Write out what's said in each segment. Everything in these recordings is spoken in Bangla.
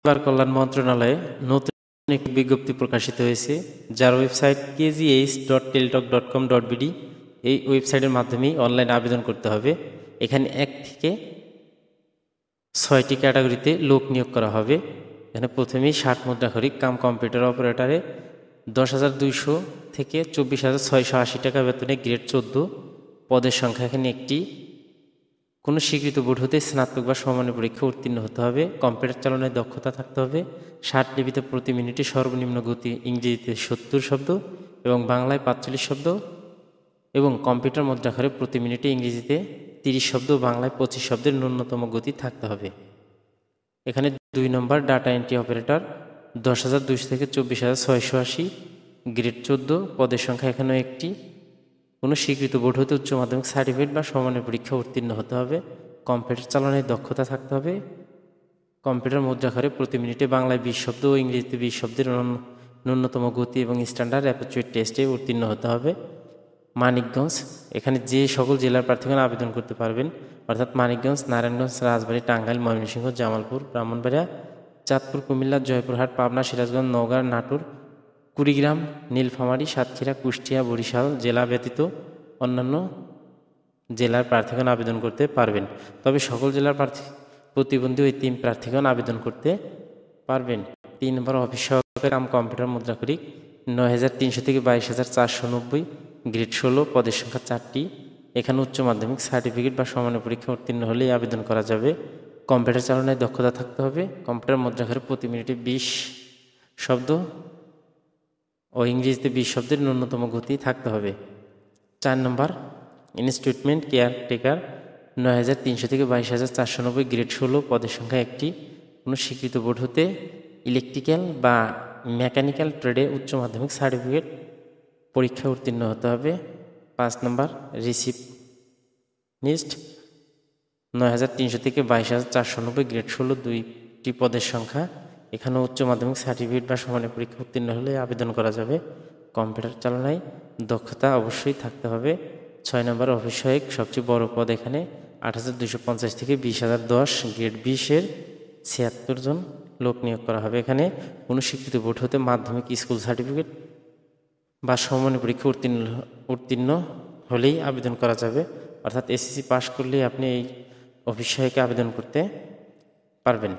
পরিবার কল্যাণ মন্ত্রণালয়ে নতুন একটি বিজ্ঞপ্তি প্রকাশিত হয়েছে, যার ওয়েবসাইট kgh.teletalk.com.bd। এই ওয়েবসাইটের মাধ্যমেই অনলাইন আবেদন করতে হবে। এখানে 1 থেকে 6টি ক্যাটাগরিতে লোক নিয়োগ করা হবে। এখানে প্রথমেই 60 মুদ্রাক্ষরিক কাম কম্পিউটার অপারেটরে 10,200 থেকে 24,680 টাকা বেতনে গ্রেড 14। পদের সংখ্যা এখানে একটি। কোনো স্বীকৃত বোর্ড হতে স্নাতক বা সমমানের পরীক্ষা উত্তীর্ণ হতে হবে। কম্পিউটার চালনায় দক্ষতা থাকতে হবে। 60 লিপিতে প্রতি মিনিটে সর্বনিম্ন গতি ইংরেজিতে 70 শব্দ এবং বাংলায় 45 শব্দ, এবং কম্পিউটার মুদ্রাক্ষরে প্রতি মিনিটে ইংরেজিতে 30 শব্দ, বাংলায় 25 শব্দের ন্যূনতম গতি থাকতে হবে। এখানে 2 নম্বর ডাটা এন্ট্রি অপারেটর 10,200 থেকে 24,680 গ্রেড 14। পদের সংখ্যা এখানেও একটি। কোনো স্বীকৃত বোর্ড হতে উচ্চ মাধ্যমিক সার্টিফিকেট বা সমমানের পরীক্ষা উত্তীর্ণ হতে হবে। কম্পিউটার চালনায় দক্ষতা থাকতে হবে। কম্পিউটার মুদ্রাক্ষরে প্রতি মিনিটে বাংলায় 20 শব্দ ও ইংরেজিতে 20 শব্দের ন্যূনতম গতি এবং স্ট্যান্ডার্ড অ্যাপটিটিউড টেস্টে উত্তীর্ণ হতে হবে। মানিকগঞ্জ, এখানে যে সকল জেলার প্রার্থীগণ আবেদন করতে পারবেন, অর্থাৎ মানিকগঞ্জ, নারায়ণগঞ্জ, রাজবাড়ী, টাঙ্গাইল, ময়মনসিংহ, জামালপুর, ব্রাহ্মণবাড়িয়া, চাঁদপুর, কুমিল্লা, জয়পুরহাট, পাবনা, সিরাজগঞ্জ, নওগাঁ, নাটোর, কুড়িগ্রাম, নীলফামারী, সাতক্ষীরা, কুষ্টিয়া, বরিশাল জেলা ব্যতীত অন্যান্য জেলার প্রার্থীগণ আবেদন করতে পারবেন। তবে সকল জেলার প্রতিবন্ধী ওই 3 প্রার্থীগণ আবেদন করতে পারবেন। 3 নম্বর অফিস সহকারী কাম কম্পিউটার মুদ্রাক্ষরিক 9,300 থেকে 22,490 গ্রেড 16। পদের সংখ্যা 4টি। এখানে উচ্চ মাধ্যমিক সার্টিফিকেট বা সমমানের পরীক্ষা উত্তীর্ণ হলেই আবেদন করা যাবে। কম্পিউটার চালনায় দক্ষতা থাকতে হবে। কম্পিউটার মুদ্রাক্ষরে প্রতি মিনিটে 20 শব্দ ও ইংরেজিতে 20 শব্দের ন্যূনতম গতি থাকতে হবে। 4 নম্বর ইনস্টিটিউটমেন্ট কেয়ারটেকার 9,300 থেকে 22,490 গ্রেড 16। পদের সংখ্যা 1টি। কোনো স্বীকৃত বোর্ড হতে ইলেকট্রিক্যাল বা মেকানিক্যাল ট্রেডে উচ্চ মাধ্যমিক সার্টিফিকেট পরীক্ষা উত্তীর্ণ হতে হবে। 5 নম্বর রিসিপনিস্ট 9,300 থেকে 22,490 গ্রেড 16, 2টি পদের সংখ্যা। এখানে উচ্চ মাধ্যমিক সার্টিফিকেট বা সমানের পরীক্ষা উত্তীর্ণ হলে আবেদন করা যাবে। কম্পিউটার চালনায় দক্ষতা অবশ্যই থাকতে হবে। 6 নম্বর অফিস সহায়ক, সবচেয়ে বড় পদ এখানে 8,250 থেকে 20,010 গ্রেড 20-এর 76 জন লোক নিয়োগ করা হবে। এখানে কোনো স্বীকৃত বোর্ড হতে মাধ্যমিক স্কুল সার্টিফিকেট বা সমমানের পরীক্ষা উত্তীর্ণ হলেই আবেদন করা যাবে। অর্থাৎ এসএসসি পাস করলেই আপনি এই অফিস সহায়কে আবেদন করতে পারবেন।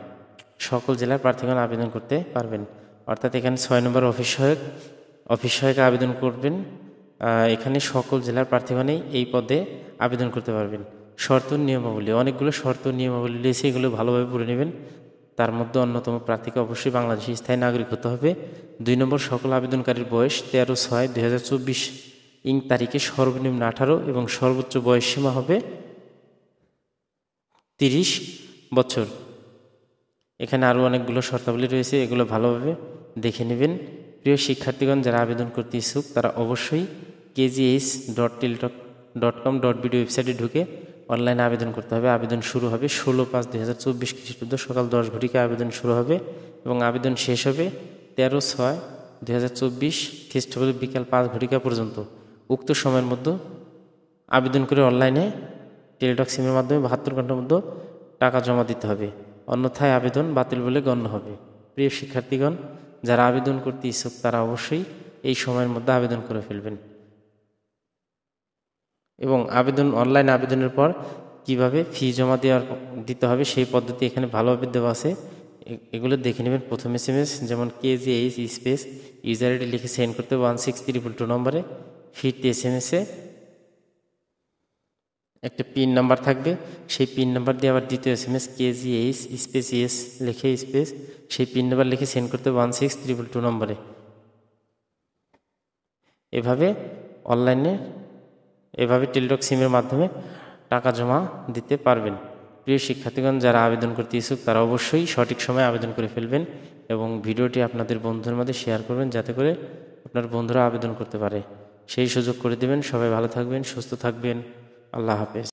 সকল জেলার প্রার্থীগণ আবেদন করতে পারবেন। অর্থাৎ এখানে 6 নম্বর অফিস সহায়কে আবেদন করবেন। এখানে সকল জেলার প্রার্থীগণই এই পদে আবেদন করতে পারবেন। শর্ত নিয়মাবলী, অনেকগুলো শর্ত নিয়মাবলী রয়েছে, এগুলো ভালোভাবে পড়ে নেবেন। তার মধ্যে অন্যতম প্রার্থীকে অবশ্যই বাংলাদেশি স্থায়ী নাগরিক হতে হবে। 2 নম্বর সকল আবেদনকারীর বয়স 13/6/2024 তারিখে সর্বনিম্ন 18 এবং সর্বোচ্চ বয়স সীমা হবে 30 বছর। এখানে আরও অনেকগুলো শর্তাবলী রয়েছে, এগুলো ভালোভাবে দেখে নেবেন। প্রিয় শিক্ষার্থীগণ, যারা আবেদন করতে ইচ্ছুক তারা অবশ্যই kgh.teletalk.com.bd ওয়েবসাইটে ঢুকে অনলাইনে আবেদন করতে হবে। আবেদন শুরু হবে 16/5/2024 খ্রিস্টাব্দ সকাল 10 ঘটিকায় আবেদন শুরু হবে এবং আবেদন শেষ হবে 13/6/2024 খ্রিস্টাব্দ বিকাল 5 ঘটিকা পর্যন্ত। উক্ত সময়ের মধ্যে আবেদন করে অনলাইনে টেলিটক সিমের মাধ্যমে 72 ঘন্টার মধ্যে টাকা জমা দিতে হবে, অন্যথায় আবেদন বাতিল বলে গণ্য হবে। প্রিয় শিক্ষার্থীগণ, যারা আবেদন করতে ইচ্ছুক তারা অবশ্যই এই সময়ের মধ্যে আবেদন করে ফেলবেন। এবং অনলাইন আবেদনের পর কিভাবে ফি জমা দিতে হবে সেই পদ্ধতি এখানে ভালোভাবে দেওয়া আছে, এগুলো দেখে নেবেন। প্রথম SMS যেমন KGH স্পেস ইউজার আইডি লিখে সেন্ড করতে 16322 নম্বরে। ফিট SMS-এ একটা পিন নাম্বার থাকবে, সেই পিন নাম্বার দিয়ে আবার দ্বিতীয় SMS KGH স্পেস ইএস লিখে স্পেস সেই পিন নাম্বার লিখে সেন্ড করতে 16322 নম্বরে। এভাবে টেলিটক সিমের মাধ্যমে টাকা জমা দিতে পারবেন। প্রিয় শিক্ষার্থীগণ, যারা আবেদন করতে ইচ্ছুক তারা অবশ্যই সঠিক সময়ে আবেদন করে ফেলবেন এবং ভিডিওটি আপনাদের বন্ধুদের মধ্যে শেয়ার করবেন, যাতে করে আপনার বন্ধুরা আবেদন করতে পারে, সেই সুযোগ করে দেবেন। সবাই ভালো থাকবেন, সুস্থ থাকবেন। আল্লাহ হাফেজ।